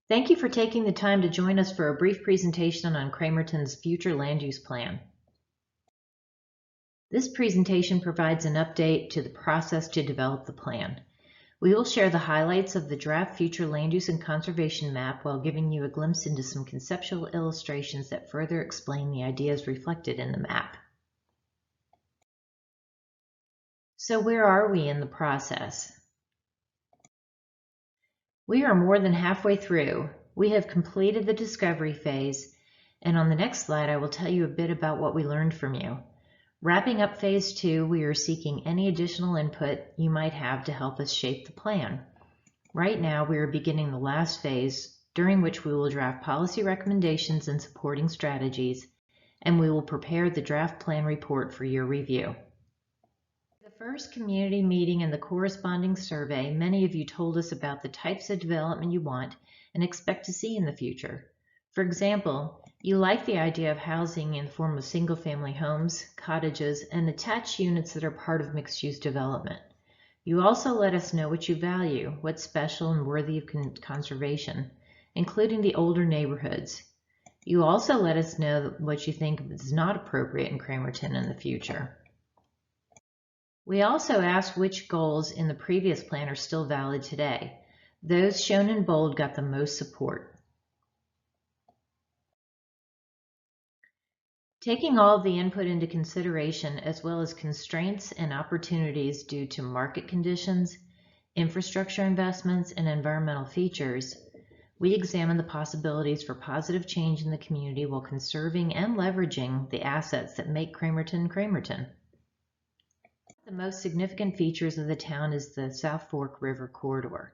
Thank you for taking the time to join us for a brief presentation on Cramerton's future land use plan. This presentation provides an update to the process to develop the plan. We will share the highlights of the draft future land use and conservation map while giving you a glimpse into some conceptual illustrations that further explain the ideas reflected in the map. So where are we in the process? We are more than halfway through. We have completed the discovery phase, and on the next slide I will tell you a bit about what we learned from you. Wrapping up phase 2, we are seeking any additional input you might have to help us shape the plan. Right now we are beginning the last phase, during which we will draft policy recommendations and supporting strategies, and we will prepare the draft plan report for your review. The first community meeting and the corresponding survey, many of you told us about the types of development you want and expect to see in the future. For example, you like the idea of housing in the form of single-family homes, cottages, and attached units that are part of mixed-use development. You also let us know what you value, what's special and worthy of conservation, including the older neighborhoods. You also let us know what you think is not appropriate in Cramerton in the future. We also asked which goals in the previous plan are still valid today. Those shown in bold got the most support. Taking all of the input into consideration, as well as constraints and opportunities due to market conditions, infrastructure investments, and environmental features, we examined the possibilities for positive change in the community while conserving and leveraging the assets that make Cramerton Cramerton. The most significant features of the town is the South Fork River corridor.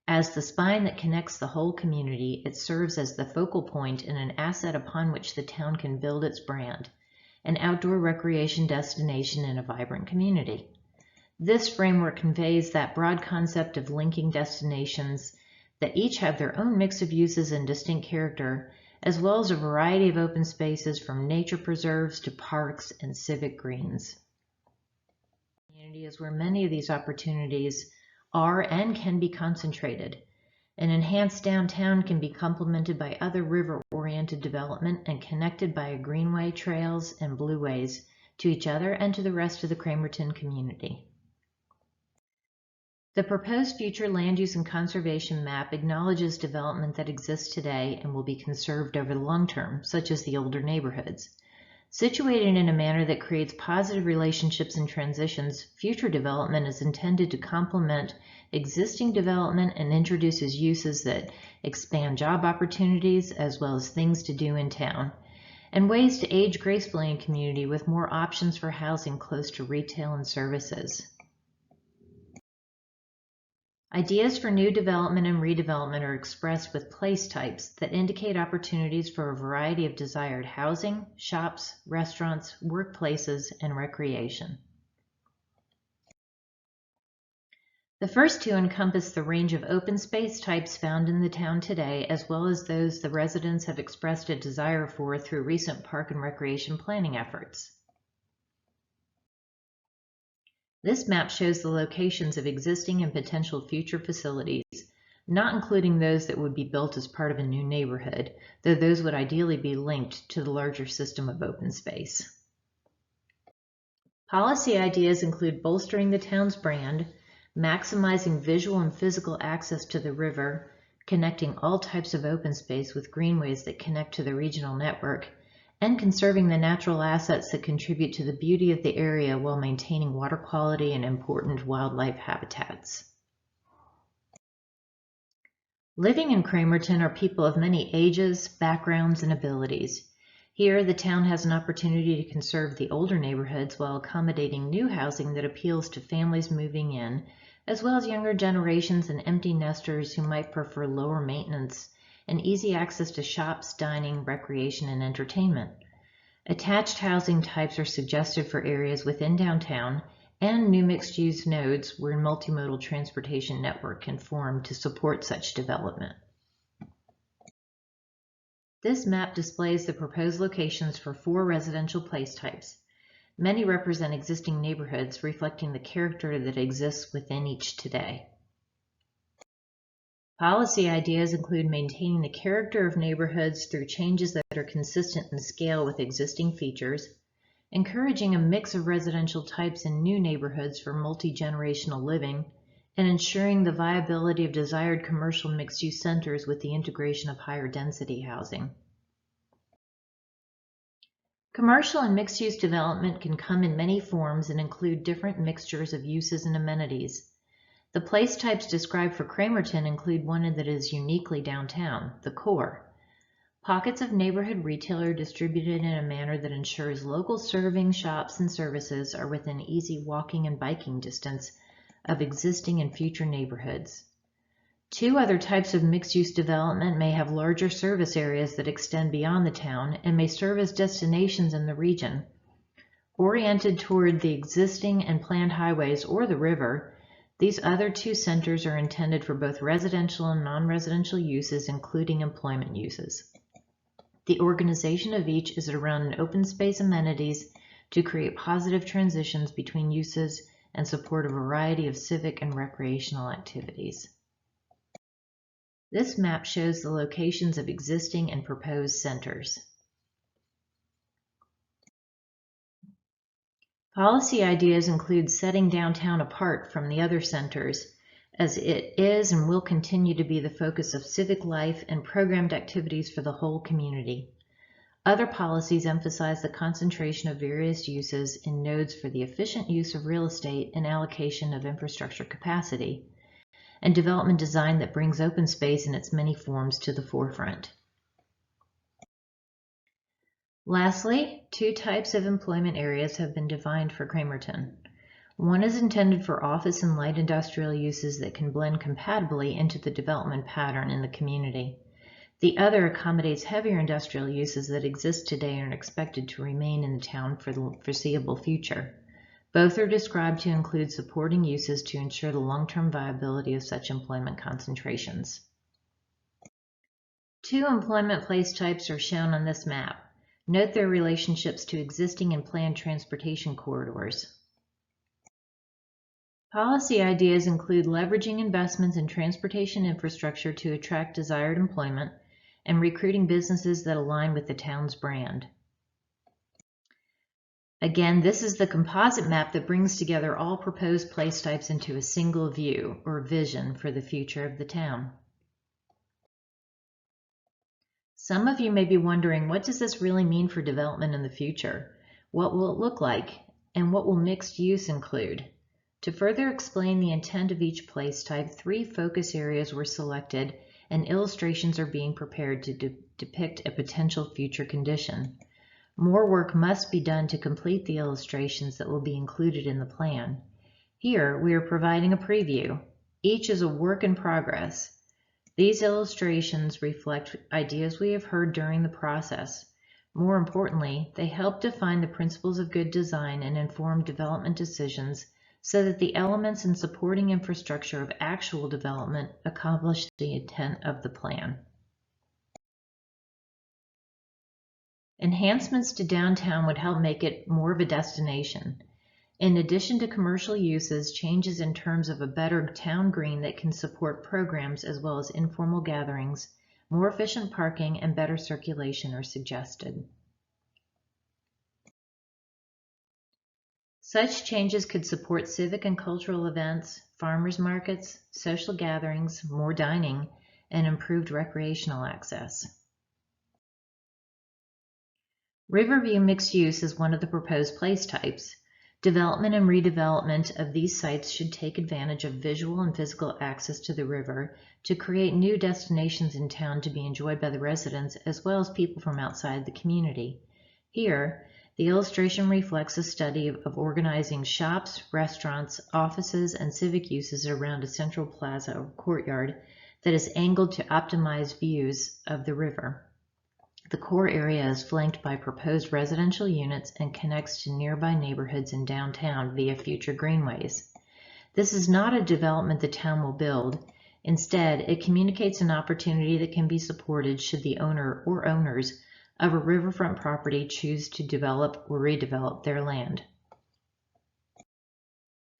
As the spine that connects the whole community, it serves as the focal point and an asset upon which the town can build its brand, an outdoor recreation destination in a vibrant community. This framework conveys that broad concept of linking destinations that each have their own mix of uses and distinct character, as well as a variety of open spaces from nature preserves to parks and civic greens. Is where many of these opportunities are and can be concentrated. An enhanced downtown can be complemented by other river-oriented development and connected by a greenway, trails, and blueways to each other and to the rest of the Cramerton community. The proposed future land use and conservation map acknowledges development that exists today and will be conserved over the long term, such as the older neighborhoods. Situated in a manner that creates positive relationships and transitions, future development is intended to complement existing development and introduces uses that expand job opportunities as well as things to do in town, and ways to age gracefully in community with more options for housing close to retail and services. Ideas for new development and redevelopment are expressed with place types that indicate opportunities for a variety of desired housing, shops, restaurants, workplaces, and recreation. The first two encompass the range of open space types found in the town today, as well as those the residents have expressed a desire for through recent park and recreation planning efforts. This map shows the locations of existing and potential future facilities, not including those that would be built as part of a new neighborhood, though those would ideally be linked to the larger system of open space. Policy ideas include bolstering the town's brand, maximizing visual and physical access to the river, connecting all types of open space with greenways that connect to the regional network, and conserving the natural assets that contribute to the beauty of the area while maintaining water quality and important wildlife habitats. Living in Cramerton are people of many ages, backgrounds, and abilities. Here, the town has an opportunity to conserve the older neighborhoods while accommodating new housing that appeals to families moving in, as well as younger generations and empty nesters who might prefer lower maintenance and easy access to shops, dining, recreation, and entertainment. Attached housing types are suggested for areas within downtown and new mixed-use nodes where a multimodal transportation network can form to support such development. This map displays the proposed locations for 4 residential place types. Many represent existing neighborhoods, reflecting the character that exists within each today. Policy ideas include maintaining the character of neighborhoods through changes that are consistent in scale with existing features, encouraging a mix of residential types in new neighborhoods for multi-generational living, and ensuring the viability of desired commercial mixed-use centers with the integration of higher density housing. Commercial and mixed-use development can come in many forms and include different mixtures of uses and amenities. The place types described for Cramerton include one that is uniquely downtown, the core. Pockets of neighborhood retail are distributed in a manner that ensures local serving shops and services are within easy walking and biking distance of existing and future neighborhoods. Two other types of mixed-use development may have larger service areas that extend beyond the town and may serve as destinations in the region. Oriented toward the existing and planned highways or the river, these other two centers are intended for both residential and non-residential uses, including employment uses. The organization of each is around an open space amenities to create positive transitions between uses and support a variety of civic and recreational activities. This map shows the locations of existing and proposed centers. Policy ideas include setting downtown apart from the other centers, as it is and will continue to be the focus of civic life and programmed activities for the whole community. Other policies emphasize the concentration of various uses in nodes for the efficient use of real estate and allocation of infrastructure capacity, and development design that brings open space in its many forms to the forefront. Lastly, two types of employment areas have been defined for Cramerton. One is intended for office and light industrial uses that can blend compatibly into the development pattern in the community. The other accommodates heavier industrial uses that exist today and are expected to remain in the town for the foreseeable future. Both are described to include supporting uses to ensure the long-term viability of such employment concentrations. Two employment place types are shown on this map. Note their relationships to existing and planned transportation corridors. Policy ideas include leveraging investments in transportation infrastructure to attract desired employment and recruiting businesses that align with the town's brand. Again, this is the composite map that brings together all proposed place types into a single view or vision for the future of the town. Some of you may be wondering, what does this really mean for development in the future? What will it look like? And what will mixed use include? To further explain the intent of each place type, 3 focus areas were selected and illustrations are being prepared to depict a potential future condition. More work must be done to complete the illustrations that will be included in the plan. Here, we are providing a preview. Each is a work in progress. These illustrations reflect ideas we have heard during the process. More importantly, they help define the principles of good design and inform development decisions so that the elements and supporting infrastructure of actual development accomplish the intent of the plan. Enhancements to downtown would help make it more of a destination. In addition to commercial uses, changes in terms of a better town green that can support programs as well as informal gatherings, more efficient parking, and better circulation are suggested. Such changes could support civic and cultural events, farmers markets, social gatherings, more dining, and improved recreational access. Riverview mixed use is one of the proposed place types. Development and redevelopment of these sites should take advantage of visual and physical access to the river to create new destinations in town to be enjoyed by the residents as well as people from outside the community. Here, the illustration reflects a study of organizing shops, restaurants, offices, and civic uses around a central plaza or courtyard that is angled to optimize views of the river. The core area is flanked by proposed residential units and connects to nearby neighborhoods in downtown via future greenways. This is not a development the town will build. Instead, it communicates an opportunity that can be supported should the owner or owners of a riverfront property choose to develop or redevelop their land.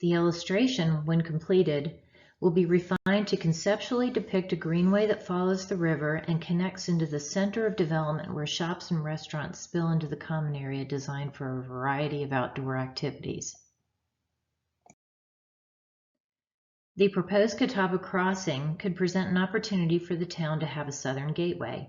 The illustration, when completed, will be refined to conceptually depict a greenway that follows the river and connects into the center of development where shops and restaurants spill into the common area designed for a variety of outdoor activities. The proposed Catawba crossing could present an opportunity for the town to have a southern gateway.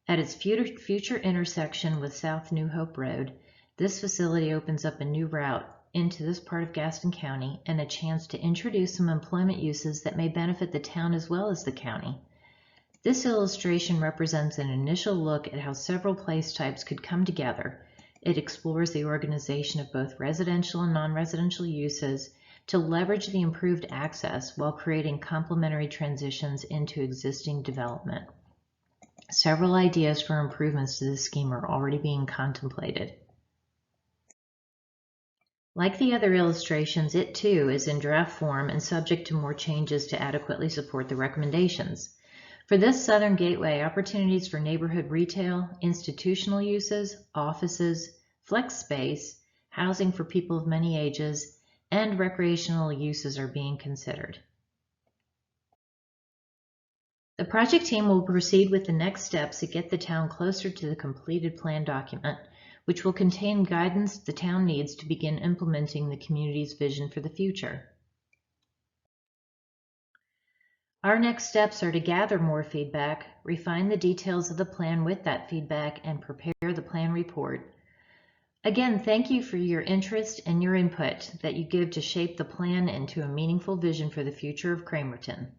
At its future intersection with South New Hope Road, this facility opens up a new route into this part of Gaston County and a chance to introduce some employment uses that may benefit the town as well as the county. This illustration represents an initial look at how several place types could come together. It explores the organization of both residential and non-residential uses to leverage the improved access while creating complementary transitions into existing development. Several ideas for improvements to this scheme are already being contemplated. Like the other illustrations, it too is in draft form and subject to more changes to adequately support the recommendations. For this southern gateway, opportunities for neighborhood retail, institutional uses, offices, flex space, housing for people of many ages, and recreational uses are being considered. The project team will proceed with the next steps to get the town closer to the completed plan document, which will contain guidance the town needs to begin implementing the community's vision for the future. Our next steps are to gather more feedback, refine the details of the plan with that feedback, and prepare the plan report. Again, thank you for your interest and your input that you give to shape the plan into a meaningful vision for the future of Cramerton.